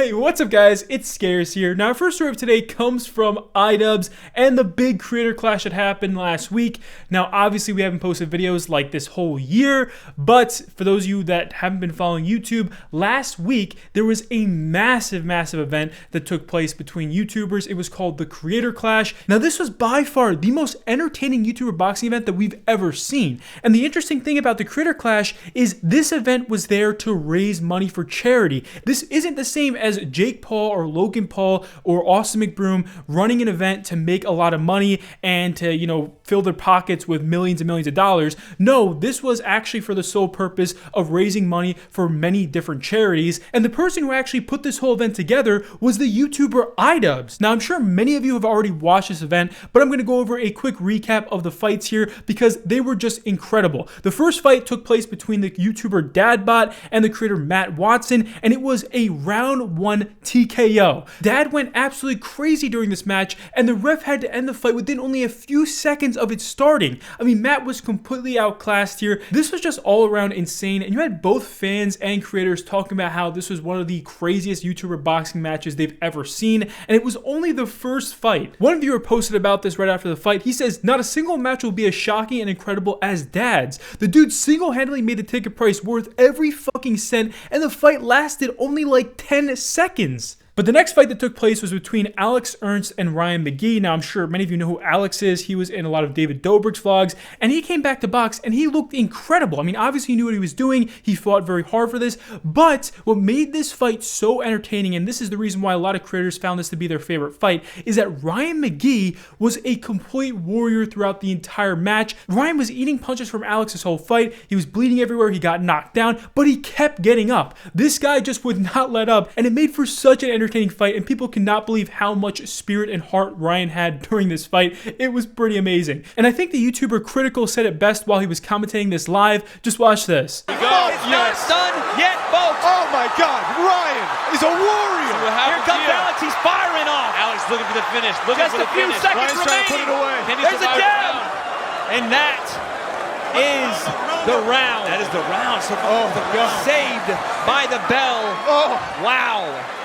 Hey, what's up guys? It's Scares here. Now our first story of today comes from iDubbbz and the big creator clash that happened last week. Now obviously we haven't posted videos like this whole year, but for those of you that haven't been following YouTube, last week there was a massive event that took place between YouTubers. It was called the Creator Clash. Now this was by far the most entertaining YouTuber boxing event that we've ever seen. And the interesting thing about the Creator Clash is this event was there to raise money for charity. This isn't the same as Jake Paul or Logan Paul or Austin McBroom running an event to make a lot of money and to, you know, fill their pockets with millions and millions of dollars. No, this was actually for the sole purpose of raising money for many different charities. And the person who actually put this whole event together was the YouTuber iDubbbz. Now, I'm sure many of you have already watched this event, but I'm going to go over a quick recap of the fights here because they were just incredible. The first fight took place between the YouTuber DrDBot and the creator Matt Watson, and it was a round 1 TKO. Dad went absolutely crazy during this match, and the ref had to end the fight within only a few seconds of it starting. I mean, Matt was completely outclassed here. This was just all around insane, and you had both fans and creators talking about how this was one of the craziest YouTuber boxing matches they've ever seen, and it was only the first fight. One viewer posted about this right after the fight. He says, "Not a single match will be as shocking and incredible as Dad's. The dude single-handedly made the ticket price worth every fucking cent, and the fight lasted only like 10 seconds." But the next fight that took place was between Alex Ernst and Ryan McGee. Now, I'm sure many of you know who Alex is. He was in a lot of David Dobrik's vlogs, and he came back to box, and he looked incredible. I mean, obviously he knew what he was doing. He fought very hard for this, but what made this fight so entertaining, and this is the reason why a lot of creators found this to be their favorite fight, is that Ryan McGee was a complete warrior throughout the entire match. Ryan was eating punches from Alex this whole fight. He was bleeding everywhere. He got knocked down, but he kept getting up. This guy just would not let up, and it made for such an entertaining fight, and people cannot believe how much spirit and heart Ryan had during this fight. It was pretty amazing. And I think the YouTuber Critical said it best while he was commentating this live. Just watch this. It's not done yet, folks. Oh my God, Ryan is a warrior. Here comes Alex. He's firing off. Alex looking for the finish. Just a few seconds Ryan's trying to put it remaining. away. Can he There's a survive jab. the And that is the round. That is the round. So Oh my God. Saved by the bell. Oh. Wow.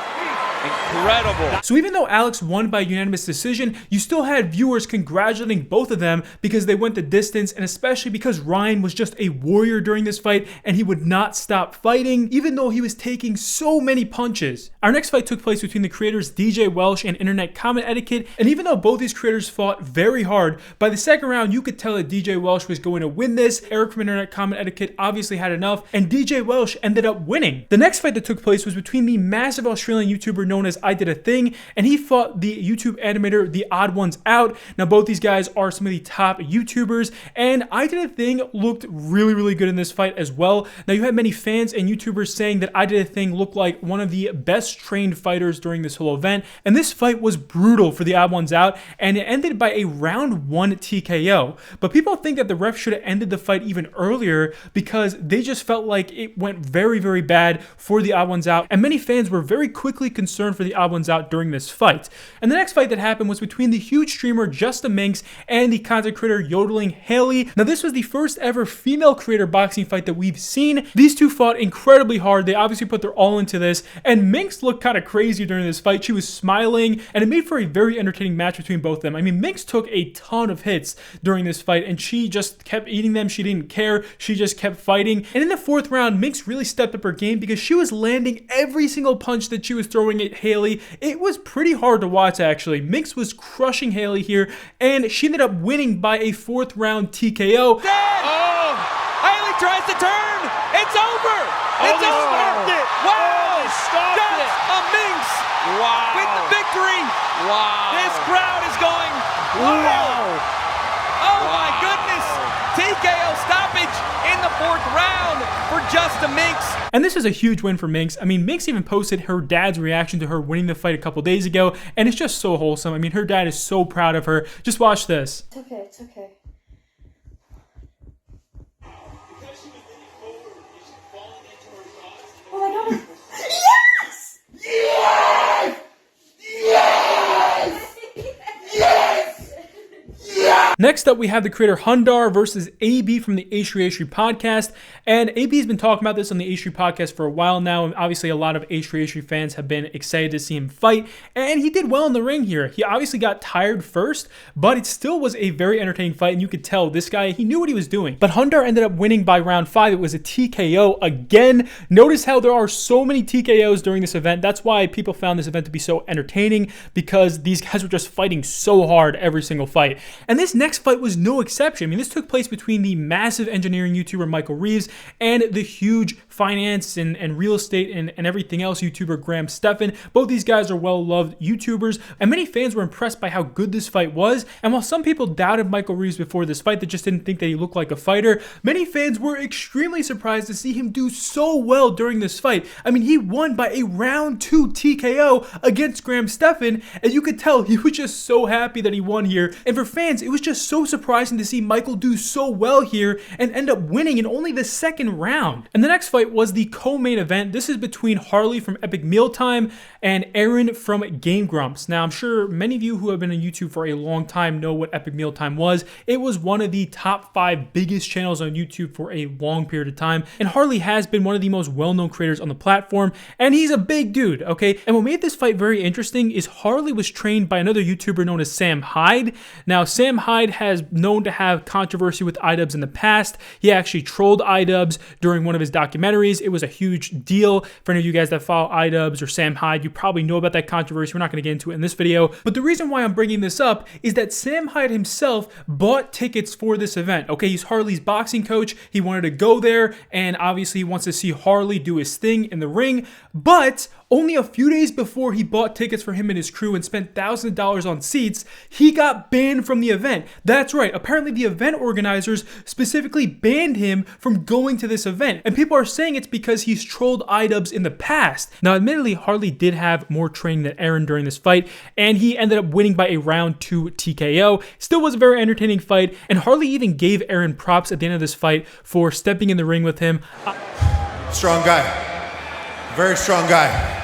Incredible. So even though Alex won by unanimous decision, you still had viewers congratulating both of them because they went the distance, and especially because Ryan was just a warrior during this fight and he would not stop fighting even though he was taking so many punches. Our next fight took place between the creators DJ Welsh and Internet Comment Etiquette, and even though both these creators fought very hard, by the second round you could tell that DJ Welsh was going to win this. Eric from Internet Comment Etiquette obviously had enough, and DJ Welsh ended up winning. The next fight that took place was between the massive Australian YouTuber known as iDubbbz, and he fought the YouTube animator TheOdd1sOut. Now both these guys are some of the top YouTubers, and iDubbbz looked really good in this fight as well. Now you had many fans and YouTubers saying that iDubbbz looked like one of the best trained fighters during this whole event, and this fight was brutal for TheOdd1sOut, and it ended by a round 1 TKO. But people think that the ref should have ended the fight even earlier because they just felt like it went very bad for TheOdd1sOut, and many fans were very quickly concerned for TheOdd1sOut during this fight. And the next fight that happened was between the huge streamer Just a Minx and the content creator Yodeling Haley. Now this was the first ever female creator boxing fight that we've seen. These two fought incredibly hard. They obviously put their all into this, and Minx looked kind of crazy during this fight. She was smiling, and it made for a very entertaining match between both of them. I mean, Minx took a ton of hits during this fight, and she just kept eating them. She didn't care. She just kept fighting. And in the fourth round, Minx really stepped up her game because she was landing every single punch that she was throwing at Haley. It was pretty hard to watch actually. Minx was crushing Haley here, and she ended up winning by a 4th round TKO. Oh! Haley tries to turn. It's over. It's over. Wow! Stopped it. A Minx with the victory. Wow. This crowd is going. Wow! Oh my goodness! TKO stoppage in the 4th round for Just a Minx. And this is a huge win for Minx. I mean, Minx even posted her dad's reaction to her winning the fight a couple days ago, and it's just so wholesome. I mean, her dad is so proud of her. Just watch this. It's okay, it's okay. Oh my God. Yes! Yes! Yes! Yes! Yes! Next up, we have the creator Hundar versus AB from the H3H3 podcast. And AB's been talking about this on the H3 podcast for a while now. And obviously a lot of H3H3 fans have been excited to see him fight. And he did well in the ring here. He obviously got tired first, but it still was a very entertaining fight. And you could tell this guy, he knew what he was doing. But Hundar ended up winning by round 5. It was a TKO again. Notice how there are so many TKOs during this event. That's why people found this event to be so entertaining, because these guys were just fighting so hard every single fight. And this next fight was no exception. I mean, this took place between the massive engineering YouTuber Michael Reeves and the huge finance and real estate and everything else YouTuber Graham Stephan. Both these guys are well-loved YouTubers, and many fans were impressed by how good this fight was. And while some people doubted Michael Reeves before this fight, they just didn't think that he looked like a fighter, many fans were extremely surprised to see him do so well during this fight. I mean, he won by a round 2 TKO against Graham Stephan, and you could tell he was just so happy that he won here. And for fans, it was just so surprising to see Michael do so well here and end up winning in only the second round. And the next fight was the co-main event. This is between Harley from Epic Mealtime and Aaron from Game Grumps. Now, I'm sure many of you who have been on YouTube for a long time know what Epic Mealtime was. It was one of the top 5 biggest channels on YouTube for a long period of time, and Harley has been one of the most well-known creators on the platform, and he's a big dude, okay? And what made this fight very interesting is Harley was trained by another YouTuber known as Sam Hyde. Now, Sam Hyde has known to have controversy with iDubbbz in the past. He actually trolled iDubbbz during one of his documentaries. It was a huge deal. For any of you guys that follow iDubbbz or Sam Hyde, you probably know about that controversy. We're not going to get into it in this video, but the reason why I'm bringing this up is that Sam Hyde himself bought tickets for this event, okay? He's Harley's boxing coach. He wanted to go there, and obviously he wants to see Harley do his thing in the ring, but only a few days before he bought tickets for him and his crew and spent thousands of dollars on seats, he got banned from the event. That's right, apparently the event organizers specifically banned him from going to this event, and people are saying it's because he's trolled iDubbbz in the past. Now, admittedly, Harley did have more training than Aaron during this fight, and he ended up winning by a round 2 TKO. Still was a very entertaining fight, and Harley even gave Aaron props at the end of this fight for stepping in the ring with him. Strong guy. Very strong guy.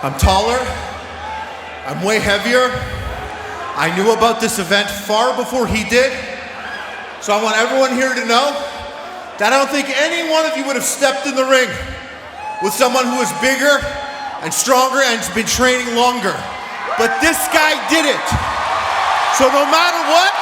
I'm taller. I'm way heavier. I knew about this event far before he did. So I want everyone here to know that I don't think any one of you would have stepped in the ring with someone who is bigger and stronger and has been training longer. But this guy did it. So no matter what,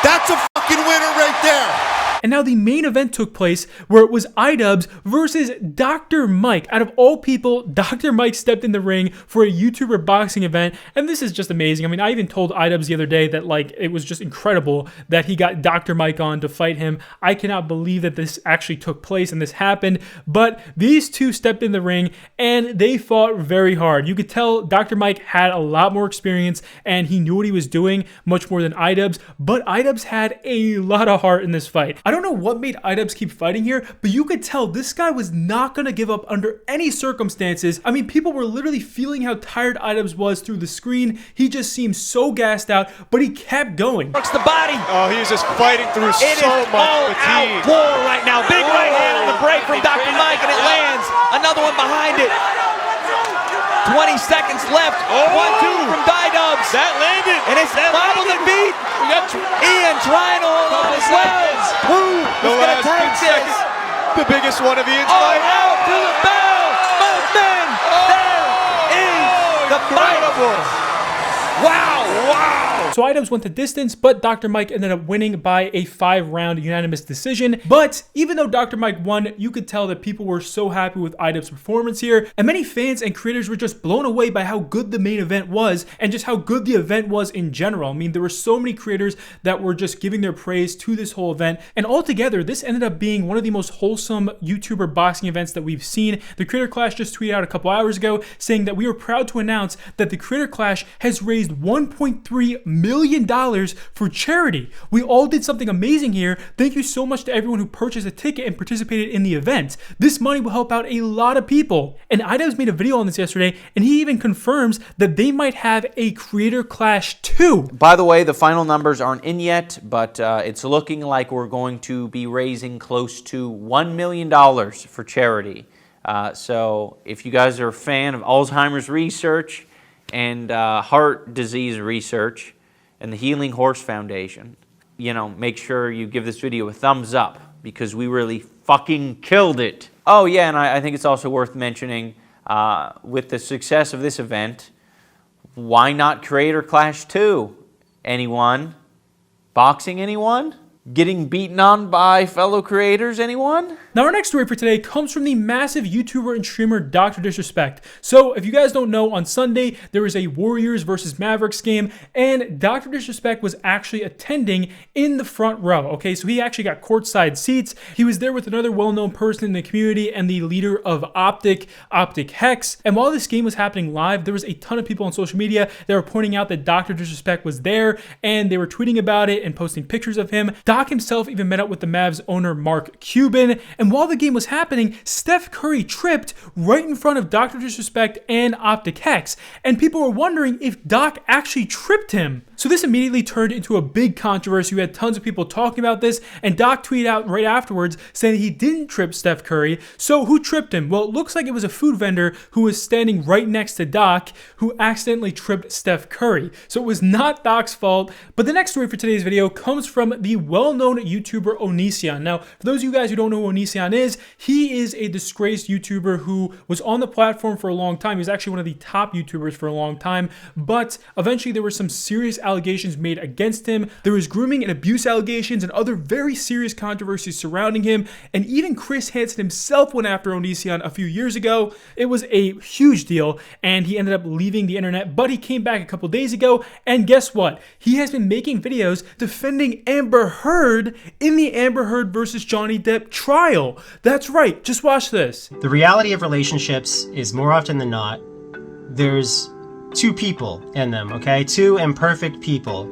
that's a fucking winner right there. And now the main event took place where it was iDubbbz versus Dr. Mike. Out of all people, Dr. Mike stepped in the ring for a YouTuber boxing event, and this is just amazing. I mean, I even told iDubbbz the other day that, like, it was just incredible that he got Dr. Mike on to fight him. I cannot believe that this actually took place and this happened, but these two stepped in the ring and they fought very hard. You could tell Dr. Mike had a lot more experience and he knew what he was doing much more than iDubbbz, but iDubbbz had a lot of heart in this fight. I don't know what made iDubbbz keep fighting here, but you could tell this guy was not going to give up under any circumstances. I mean, people were literally feeling how tired iDubbbz was through the screen. He just seemed so gassed out, but he kept going. Works the body. Oh, he's just fighting through so much fatigue. All-out war right now. Big right hand on the break from Dr. Mike, and it lands. Another one behind it. 20 seconds left. 1-2 from iDubbbz. That landed. And it's bobbled and beat. We got Ian trying to hold on as well. Who is going to take this? The biggest one of Ian's All life. out to the bell. Both men. There is the fight. Wow. So iDubbbz went the distance, but Dr. Mike ended up winning by a 5-round unanimous decision. But even though Dr. Mike won, you could tell that people were so happy with iDubbbz's performance here, and many fans and creators were just blown away by how good the main event was and just how good the event was in general. I mean, there were so many creators that were just giving their praise to this whole event, and altogether, this ended up being one of the most wholesome YouTuber boxing events that we've seen. The Creator Clash just tweeted out a couple hours ago saying that we are proud to announce that the Creator Clash has raised $1.3 million for charity. We all did something amazing here. Thank you so much to everyone who purchased a ticket and participated in the event. This money will help out a lot of people. And iDubbbz made a video on this yesterday, and he even confirms that they might have a Creator Clash 2. By the way, the final numbers aren't in yet, but it's looking like we're going to be raising close to $1 million for charity. So if you guys are a fan of Alzheimer's research and heart disease research and the Healing Horse Foundation, make sure you give this video a thumbs up because we really fucking killed it. Oh yeah, and I think it's also worth mentioning, with the success of this event, why not Creator Clash 2? Anyone? Boxing anyone? Getting beaten on by fellow creators, anyone? Now our next story for today comes from the massive YouTuber and streamer DrDisrespect. So if you guys don't know, on Sunday there was a Warriors versus Mavericks game, and DrDisrespect was actually attending in the front row. Okay, so he actually got courtside seats. He was there with another well-known person in the community and the leader of Optic Hex. And while this game was happening live, there was a ton of people on social media that were pointing out that DrDisrespect was there, and they were tweeting about it and posting pictures of him. Doc himself even met up with the Mavs owner Mark Cuban, and while the game was happening, Steph Curry tripped right in front of DrDisrespect and Optic Hex, and people were wondering if Doc actually tripped him. So this immediately turned into a big controversy. We had tons of people talking about this, and Doc tweeted out right afterwards saying that he didn't trip Steph Curry. So who tripped him? Well, it looks like it was a food vendor who was standing right next to Doc who accidentally tripped Steph Curry. So it was not Doc's fault. But the next story for today's video comes from the well-known YouTuber Onision. Now, for those of you guys who don't know who Onision is, he is a disgraced YouTuber who was on the platform for a long time. He was actually one of the top YouTubers for a long time, but eventually there were some serious allegations made against him. There was grooming and abuse allegations and other very serious controversies surrounding him, and even Chris Hansen himself went after Onision a few years ago. It was a huge deal, and he ended up leaving the internet, but he came back a couple days ago, and guess what? He has been making videos defending Amber Heard in the Amber Heard versus Johnny Depp trial. That's right, just watch this. The reality of relationships is more often than not, there's two people in them, okay? Two imperfect people.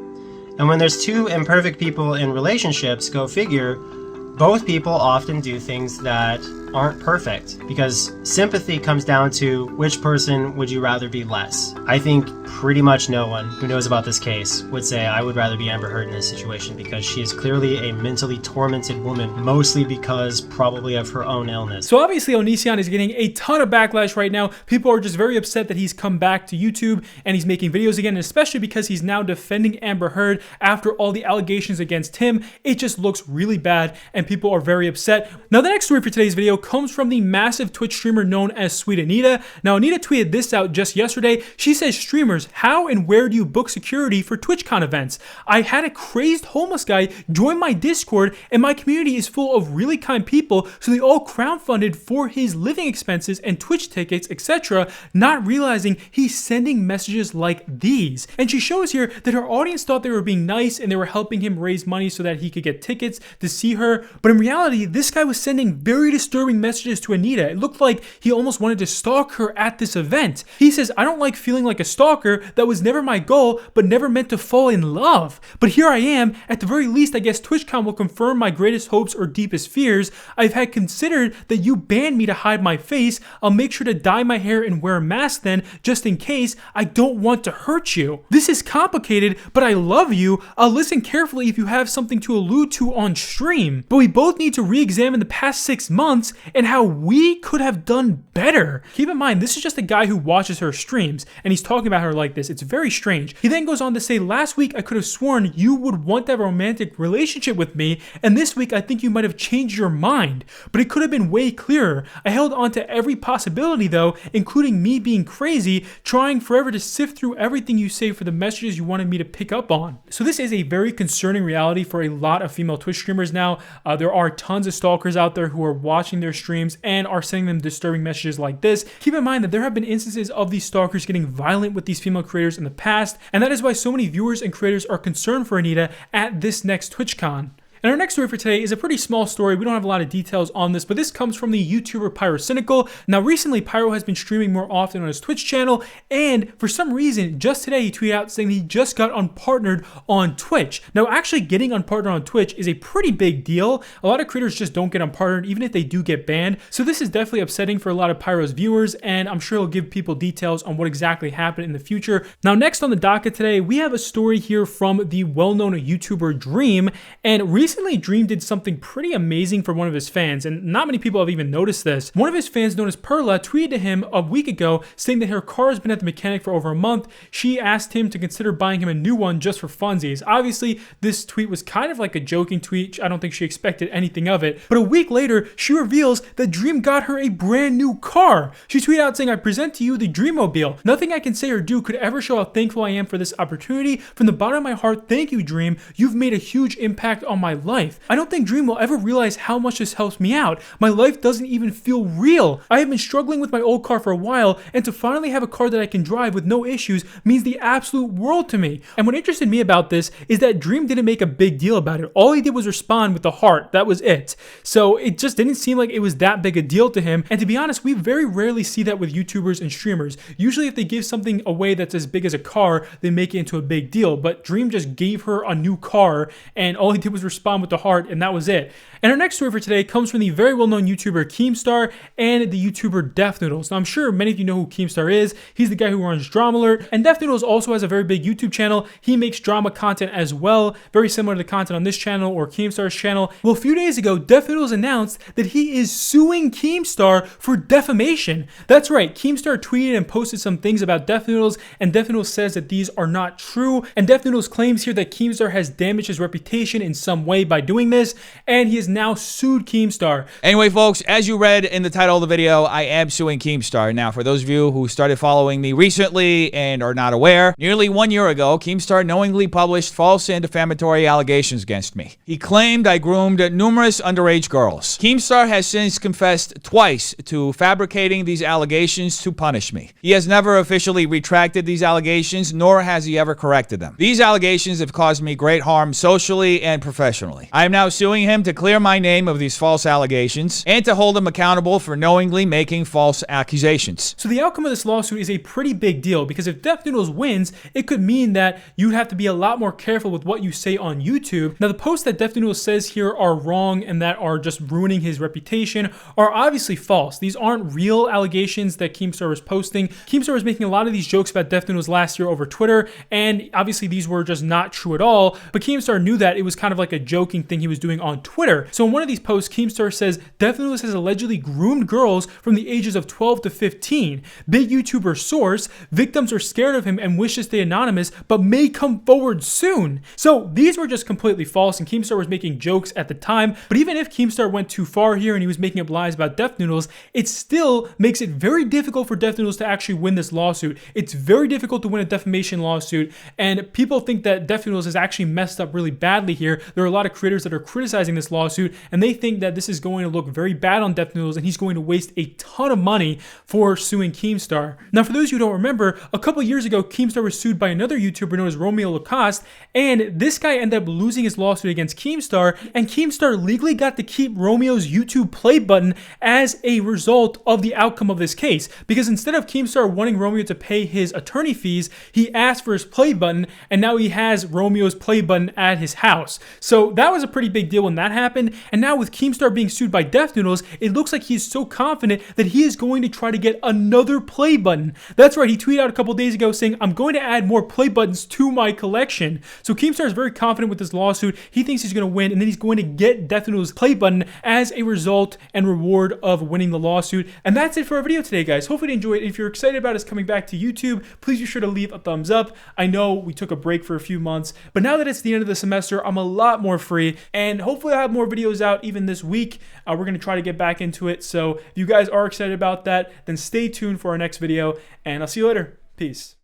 And when there's two imperfect people in relationships, go figure, both people often do things that aren't perfect, because sympathy comes down to which person would you rather be less. I think pretty much no one who knows about this case would say I would rather be Amber Heard in this situation, because she is clearly a mentally tormented woman, mostly because probably of her own illness. So obviously Onision is getting a ton of backlash right now. People are just very upset that he's come back to YouTube and he's making videos again, and especially because he's now defending Amber Heard after all the allegations against him. It just looks really bad and people are very upset. Now the next story for today's video comes from the massive Twitch streamer known as SweetAnita. Now Anita tweeted this out just yesterday. She says, streamers, how and where do you book security for TwitchCon events? I had a crazed homeless guy join my Discord, and my community is full of really kind people, so they all crowdfunded for his living expenses and Twitch tickets, etc., not realizing he's sending messages like these. And she shows here that her audience thought they were being nice and they were helping him raise money so that he could get tickets to see her, but in reality, this guy was sending very disturbing messages to Anita. It looked like he almost wanted to stalk her at this event. He says, I don't like feeling like a stalker. That was never my goal, but never meant to fall in love. But here I am. At the very least, I guess TwitchCon will confirm my greatest hopes or deepest fears. I've had considered that you banned me to hide my face. I'll make sure to dye my hair and wear a mask then, just in case. I don't want to hurt you. This is complicated, but I love you. I'll listen carefully if you have something to allude to on stream. But we both need to re-examine the past 6 months and how we could have done better. Keep in mind, this is just a guy who watches her streams, and he's talking about her like this. It's very strange. He then goes on to say, last week I could have sworn you would want to have a romantic relationship with me, and this week I think you might have changed your mind. But it could have been way clearer. I held on to every possibility though, including me being crazy, trying forever to sift through everything you say for the messages you wanted me to pick up on. So this is a very concerning reality for a lot of female Twitch streamers now. There are tons of stalkers out there who are watching their streams and are sending them disturbing messages like this. Keep in mind that there have been instances of these stalkers getting violent with these female creators in the past, and that is why so many viewers and creators are concerned for Anita at this next TwitchCon. And our next story for today is a pretty small story. We don't have a lot of details on this, but this comes from the YouTuber Pyrocynical. Now, recently, Pyro has been streaming more often on his Twitch channel, and for some reason, just today, he tweeted out saying he just got unpartnered on Twitch. Now, actually getting unpartnered on Twitch is a pretty big deal. A lot of creators just don't get unpartnered, even if they do get banned. So this is definitely upsetting for a lot of Pyro's viewers, and I'm sure he'll give people details on what exactly happened in the future. Now, next on the docket today, we have a story here from the well-known YouTuber Dream, and recently recently Dream did something pretty amazing for one of his fans, and not many people have even noticed this. One of his fans, known as Perla, tweeted to him a week ago saying that her car has been at the mechanic for over a month. She asked him to consider buying him a new one just for funsies. Obviously, this tweet was kind of like a joking tweet. I don't think she expected anything of it. But a week later, she reveals that Dream got her a brand new car. She tweeted out saying, "I present to you the Dreammobile. Nothing I can say or do could ever show how thankful I am for this opportunity. From the bottom of my heart, thank you, Dream. You've made a huge impact on my life. I don't think Dream will ever realize how much this helps me out. My life doesn't even feel real. I have been struggling with my old car for a while, and to finally have a car that I can drive with no issues means the absolute world to me." And what interested me about this is that Dream didn't make a big deal about it. All he did was respond with the heart. That was it. So it just didn't seem like it was that big a deal to him. And to be honest, we very rarely see that with YouTubers and streamers. Usually if they give something away that's as big as a car, they make it into a big deal. But Dream just gave her a new car, and all he did was respond with the heart, and that was it. And our next story for today comes from the very well-known YouTuber Keemstar and the YouTuber DeathNoodles. Now, I'm sure many of you know who Keemstar is. He's the guy who runs Drama Alert, and DeathNoodles also has a very big YouTube channel. He makes drama content as well, very similar to the content on this channel or Keemstar's channel. Well, a few days ago, DeathNoodles announced that he is suing Keemstar for defamation. That's right, Keemstar tweeted and posted some things about DeathNoodles, and DeathNoodles says that these are not true. And DeathNoodles claims here that Keemstar has damaged his reputation in some way by doing this, and he has now sued Keemstar. Anyway, folks, as you read in the title of the video, I am suing Keemstar. Now, for those of you who started following me recently and are not aware, nearly 1 year ago, Keemstar knowingly published false and defamatory allegations against me. He claimed I groomed numerous underage girls. Keemstar has since confessed twice to fabricating these allegations to punish me. He has never officially retracted these allegations, nor has he ever corrected them. These allegations have caused me great harm socially and professionally. I am now suing him to clear my name of these false allegations and to hold him accountable for knowingly making false accusations. So the outcome of this lawsuit is a pretty big deal, because if DeathNoodles wins, it could mean that you'd have to be a lot more careful with what you say on YouTube. Now, the posts that DeathNoodles says here are wrong and that are just ruining his reputation are obviously false. These aren't real allegations that Keemstar was posting. Keemstar was making a lot of these jokes about DeathNoodles last year over Twitter, and obviously these were just not true at all, but Keemstar knew that it was kind of like a joking thing he was doing on Twitter. So in one of these posts, Keemstar says, DeathNoodles has allegedly groomed girls from the ages of 12 to 15. Big YouTuber source, victims are scared of him and wish to stay anonymous, but may come forward soon. So these were just completely false, and Keemstar was making jokes at the time. But even if Keemstar went too far here and he was making up lies about DeathNoodles, it still makes it very difficult for DeathNoodles to actually win this lawsuit. It's very difficult to win a defamation lawsuit, and people think that DeathNoodles has actually messed up really badly here. There are a lot of creators that are criticizing this lawsuit, and they think that this is going to look very bad on DeathNoodles, and he's going to waste a ton of money for suing Keemstar. Now, for those who don't remember, a couple years ago, Keemstar was sued by another YouTuber known as Romeo Lacoste, and this guy ended up losing his lawsuit against Keemstar, and Keemstar legally got to keep Romeo's YouTube play button as a result of the outcome of this case, because instead of Keemstar wanting Romeo to pay his attorney fees, he asked for his play button, and now he has Romeo's play button at his house. So that was a pretty big deal when that happened, and now with Keemstar being sued by DeathNoodles, it looks like he's so confident that he is going to try to get another play button. That's right, he tweeted out a couple days ago saying, I'm going to add more play buttons to my collection. So Keemstar is very confident with this lawsuit. He thinks he's going to win, and then he's going to get DeathNoodles' play button as a result and reward of winning the lawsuit. And that's it for our video today, guys. Hopefully you enjoyed it. If you're excited about us coming back to YouTube, please be sure to leave a thumbs up. I know we took a break for a few months, but now that it's the end of the semester, I'm a lot more free, and hopefully I'll have more videos out even this week. We're going to try to get back into it. So if you guys are excited about that, then stay tuned for our next video, and I'll see you later. Peace.